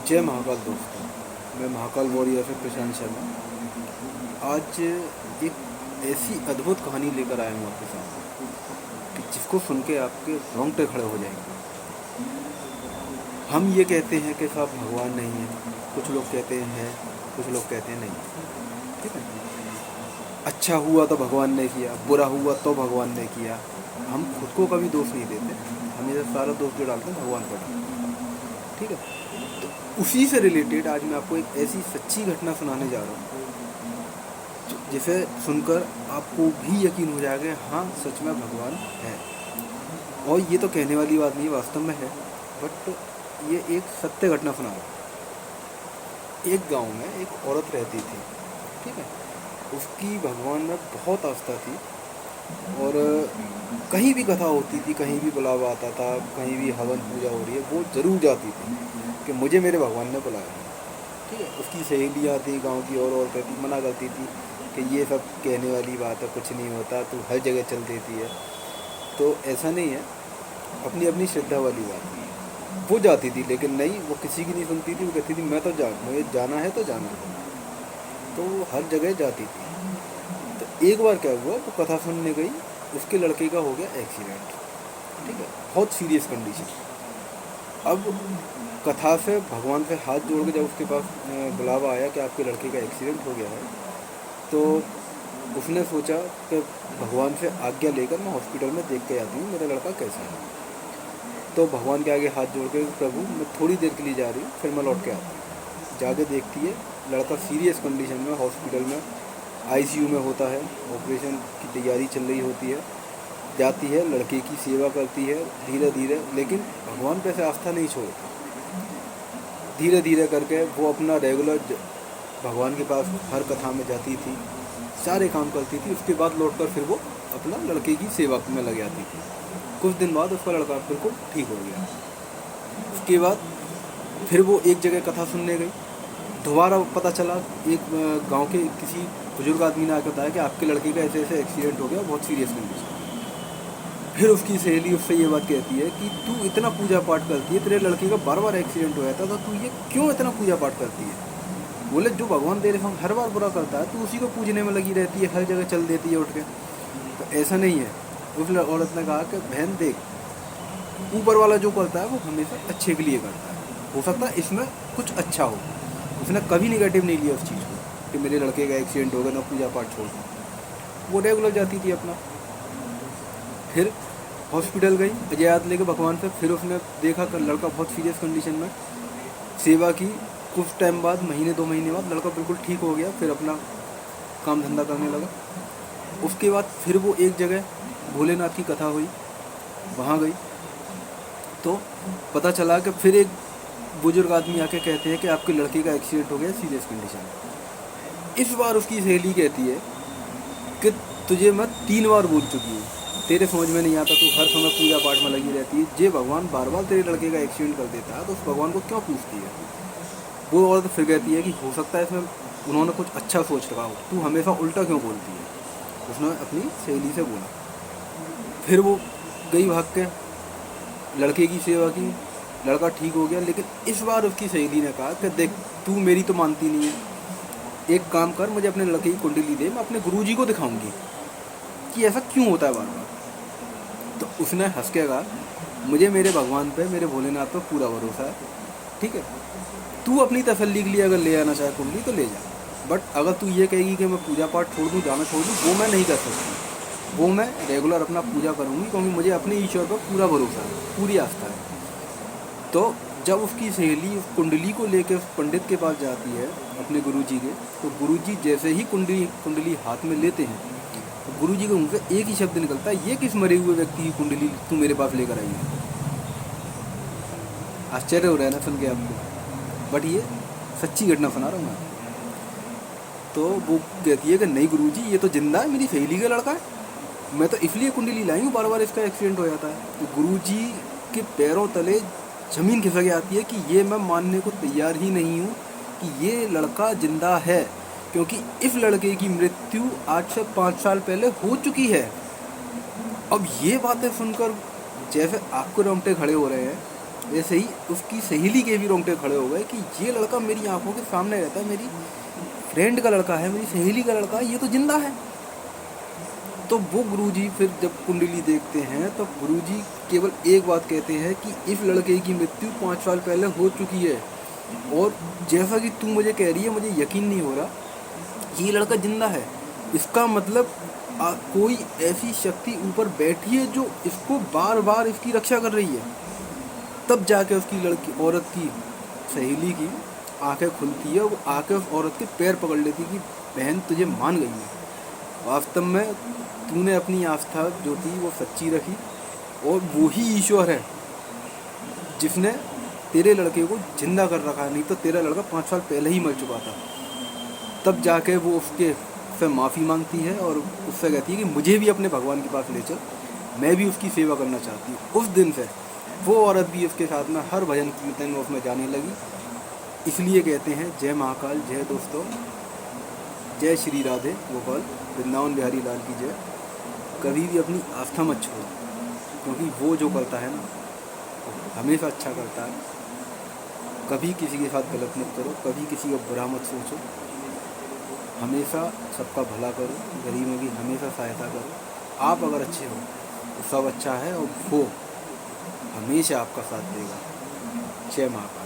जय महाकाल दोस्तों, मैं महाकाल वॉरियर से प्रशांत शर्मा। आज एक ऐसी अद्भुत कहानी लेकर आया हूँ आपके सामने कि जिसको सुन के आपके रोंगटे खड़े हो जाएंगे। हम ये कहते हैं कि साहब भगवान नहीं है, कुछ लोग कहते हैं, कुछ लोग कहते हैं नहीं। ठीक है, अच्छा हुआ तो भगवान ने किया, बुरा हुआ तो भगवान ने किया। हम खुद को कभी दोष नहीं देते, हमेशा सारा दोष जो डालते हैं भगवान पर डालते हैं। ठीक है, तो उसी से रिलेटेड आज मैं आपको एक ऐसी सच्ची घटना सुनाने जा रहा हूँ जिसे सुनकर आपको भी यकीन हो जाएगा, हाँ सच में भगवान है। और ये तो कहने वाली बात नहीं, वास्तव में है। बट ये एक सत्य घटना सुना रहा हूँ। एक गांव में एक औरत रहती थी। ठीक है, उसकी भगवान में बहुत आस्था थी और कहीं भी कथा होती थी, कहीं भी बुलावा आता था, कहीं भी हवन पूजा हो रही है, वो ज़रूर जाती थी कि मुझे मेरे भगवान ने बुलाया है। ठीक है, उसकी सहेलियाँ थी गांव की और कहती, मना करती थी कि ये सब कहने वाली बात है, कुछ नहीं होता, तू हर जगह चल देती है। तो ऐसा नहीं है, अपनी अपनी श्रद्धा वाली बात है। वो जाती थी लेकिन नहीं, वो किसी की नहीं सुनती थी। वो कहती थी मैं तो मुझे जाना है तो जाना है। तो वो हर जगह जाती थी। तो एक बार क्या हुआ, वो कथा सुनने गई, उसके लड़के का हो गया एक्सीडेंट। ठीक है, बहुत सीरियस कंडीशन। अब कथा से भगवान से हाथ जोड़ के जब उसके पास बुलावा आया कि आपके लड़के का एक्सीडेंट हो गया है, तो उसने सोचा कि भगवान से आज्ञा लेकर मैं हॉस्पिटल में देख के आती हूँ मेरा लड़का कैसा है। तो भगवान के आगे हाथ जोड़ के, प्रभु मैं थोड़ी देर के लिए जा रही हूँ, फिर मैं लौट के आती हूँ। जाके देखती है लड़का सीरियस कंडीशन में हॉस्पिटल में आईसीयू में होता है, ऑपरेशन की तैयारी चल रही होती है। जाती है, लड़के की सेवा करती है धीरे धीरे, लेकिन भगवान पे से आस्था नहीं छोड़ती। धीरे धीरे करके वो अपना रेगुलर भगवान के पास हर कथा में जाती थी, सारे काम करती थी। उसके बाद लौटकर फिर वो अपना लड़के की सेवा में लग जाती थी। कुछ दिन बाद उसका लड़का बिल्कुल ठीक हो गया। उसके बाद फिर वो एक जगह कथा सुनने गई। दोबारा पता चला, एक गांव के किसी बुजुर्ग आदमी ने आकर बताया कि आपके लड़के का ऐसे ऐसे एक्सीडेंट हो गया, बहुत सीरियस कंडीशन। फिर उसकी सहेली उससे ये बात कहती है कि तू इतना पूजा पाठ करती है, तेरे लड़के का बार बार एक्सीडेंट हो जाता, तो तू ये क्यों इतना पूजा पाठ करती है? बोले जो भगवान तेरे साथ हर बार बुरा करता है, तू उसी को पूजने में लगी रहती है, हर जगह चल देती है उठ के। तो ऐसा नहीं है। उस औरत ने कहा कि बहन देख, ऊपर वाला जो करता है वो हमेशा अच्छे के लिए करता है, हो सकता है इसमें कुछ अच्छा हो। उसने कभी निगेटिव नहीं लिया उस चीज़ को कि मेरे लड़के का एक्सीडेंट हो गया तो पूजा पाठ छोड़ दूँ। वो रेगुलर जाती थी अपना। फिर हॉस्पिटल गई अजय याद लेके भगवान से। फिर उसने देखा कि लड़का बहुत सीरियस कंडीशन में, सेवा की। कुछ टाइम बाद, महीने 2 महीने बाद लड़का बिल्कुल ठीक हो गया, फिर अपना काम धंधा करने लगा। उसके बाद फिर वो एक जगह भोलेनाथ की कथा हुई, वहाँ गई तो पता चला कि फिर एक बुजुर्ग आदमी आके कहते हैं कि आपके लड़के का एक्सीडेंट हो गया, सीरियस कंडीशन। इस बार उसकी सहेली कहती है कि तुझे मैं 3 बार बोल चुकी हूँ, तेरे समझ में नहीं आता, तू हर समय पूजा पाठ में लगी रहती है। जे भगवान बार बार तेरे लड़के का एक्सीडेंट कर देता है तो उस भगवान को क्यों पूछती है? वो औरत फिर कहती है कि हो सकता है इसमें उन्होंने कुछ अच्छा सोच रखा हो, तू हमेशा उल्टा क्यों बोलती है? उसने अपनी सहेली से बोला। फिर वो गई भाग के, लड़के की सेवा की, लड़का ठीक हो गया। लेकिन इस बार उसकी सहेली ने कहा कि देख, तू मेरी तो मानती नहीं है, एक काम कर, मुझे अपने लड़के की कुंडली दे, मैं अपने गुरुजी को दिखाऊंगी कि ऐसा क्यों होता है बार बार। तो उसने हंस के कहा, मुझे मेरे भगवान पे, मेरे भोलेनाथ पे पूरा भरोसा है। ठीक है, तू अपनी तसल्ली के लिए अगर ले आना चाहे कुंडली तो ले जा, बट अगर तू ये कहेगी कि मैं पूजा पाठ छोड़ दूँ, जाना छोड़ दूँ, वो मैं नहीं कर सकती। वो मैं रेगुलर अपना पूजा करूँगी, क्योंकि मुझे अपने ईश्वर पर पूरा भरोसा है, पूरी आस्था है। तो जब उसकी सहेली उस कुंडली को लेकर उस पंडित के पास जाती है अपने गुरुजी के, तो गुरुजी जैसे ही कुंडली हाथ में लेते हैं, तो गुरुजी के मुँह से एक ही शब्द निकलता है, ये किस मरे हुए व्यक्ति की कुंडली तू मेरे पास लेकर आई है? आश्चर्य हो रहा है ना सुन के आपको, बट ये सच्ची घटना सुना रहा हूँ मैं। तो वो कहती है कि नहीं गुरुजी, ये तो जिंदा है, मेरी सहेली का लड़का है, मैं तो इसलिए कुंडली लाई हूँ, बार बार इसका एक्सीडेंट हो जाता है। तो गुरुजी के पैरों तले ज़मीन खिसक जाती है कि ये मैं मानने को तैयार ही नहीं हूँ कि ये लड़का जिंदा है, क्योंकि इस लड़के की मृत्यु आज से 5 साल पहले हो चुकी है। अब ये बातें सुनकर जैसे आपको रोंगटे खड़े हो रहे हैं, ऐसे ही उसकी सहेली के भी रोंगटे खड़े हो गए कि ये लड़का मेरी आंखों के सामने रहता है, मेरी फ्रेंड का लड़का है, मेरी सहेली का लड़का है, ये तो जिंदा है। तो वो गुरुजी फिर जब कुंडली देखते हैं तो गुरुजी केवल एक बात कहते हैं कि इस लड़के की मृत्यु 5 साल पहले हो चुकी है, और जैसा कि तू मुझे कह रही है मुझे यकीन नहीं हो रहा कि ये लड़का जिंदा है। इसका मतलब कोई ऐसी शक्ति ऊपर बैठी है जो इसको बार बार इसकी रक्षा कर रही है। तब जाके उसकी लड़की औरत की सहेली की आंखें खुलती है, वो आके उस औरत के पैर पकड़ लेती कि बहन तुझे मान गई है, वास्तव में तूने अपनी आस्था जो थी वो सच्ची रखी, और वो ही ईश्वर है जिसने तेरे लड़के को जिंदा कर रखा है, नहीं तो तेरा लड़का 5 साल पहले ही मर चुका था। तब जाके वो उसके से माफ़ी मांगती है और उससे कहती है कि मुझे भी अपने भगवान के पास ले चल, मैं भी उसकी सेवा करना चाहती हूँ। उस दिन से वो औरत भी उसके साथ में हर भजन कीर्तन में उसमें जाने लगी। इसलिए कहते हैं जय महाकाल, जय दोस्तों, जय श्री राधे गोपाल, वृंदावन बिहारी लाल की जय। कभी भी अपनी आस्था मत छोड़ो, क्योंकि वो जो करता है ना हमेशा अच्छा करता है। कभी किसी के साथ गलत मत करो, कभी किसी को बुरा मत सोचो, हमेशा सबका भला करो, गरीबों की हमेशा सहायता करो। आप अगर अच्छे हो तो सब अच्छा है, और वो हमेशा आपका साथ देगा। जय महाकाल।